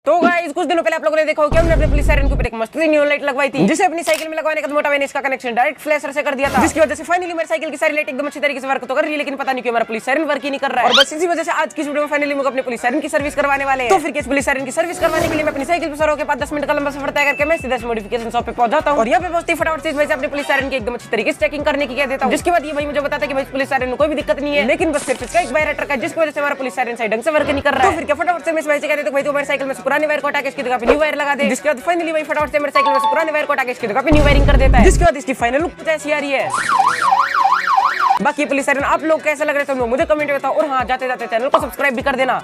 तो गाइस कुछ दिनों पहले आप लोगों ने देखा हो कि हमने अपने पुलिस सायरन के ऊपर एक मस्त न्यू लाइट लगवाई थी, जिसे अपनी साइकिल में लगवाने का मोटा मैंने इसका कनेक्शन डायरेक्ट फ्लैशर से कर दिया था, जिसकी वजह से फाइनली मेरी साइकिल की सारी लाइट एकदम अच्छी तरीके से वर्क तो कर रही है, लेकिन पता नहीं क्यों हमारा पुलिस सायरन वर्क ही नहीं कर रहा है। और बस इसी वजह से आज की वीडियो में फाइनली हम अपने पुलिस सायरन की सर्विस करवाने वाले हैं। तो फिर पुलिस सायरन की सर्विस करवाने के लिए मैं अपनी साइकिल पर सवार होकर 5-10 मिनट का लंबा सफर तय करके मैं सीधा मॉडिफिकेशन शॉप पे पहुंच जाता हूं और यहाँ पे पहुंचते फटाफट से इस वजह से अपने पुलिस सायरन की एकदम अच्छी तरीके से चेकिंग करने की कह देता हूं, जिसके बाद ये भाई मुझे बताता है कि भाई पुलिस सायरन में कोई भी दिक्कत नहीं है, लेकिन बस सिर्फ इसका एक वायर का जिसकी वजह से हमारा पुलिस सायरन सही ढंग से वर्क नहीं कर रहा है। तो फिर क्या फटाफट से मैं इस भाई से कह देता हूं भाई तो मेरी साइकिल में से पुराने वायर को हटा के इसकी जगह पे न्यू वायर लगा दे, जिसके बाद फाइनली भाई फटाफट से मेरे साइकिल में से पुराने वायर को हटा के इसकी जगह पे न्यू वायरिंग कर देता है, जिसके बाद इसकी फाइनल लुक कुछ ऐसी आ रही है। बाकी पुलिस सायरन आप लोग कैसे लग रहे थे मुझे कमेंट में बताओ, और हाँ जाते जाते चैनल को सब्सक्राइब भी कर देना।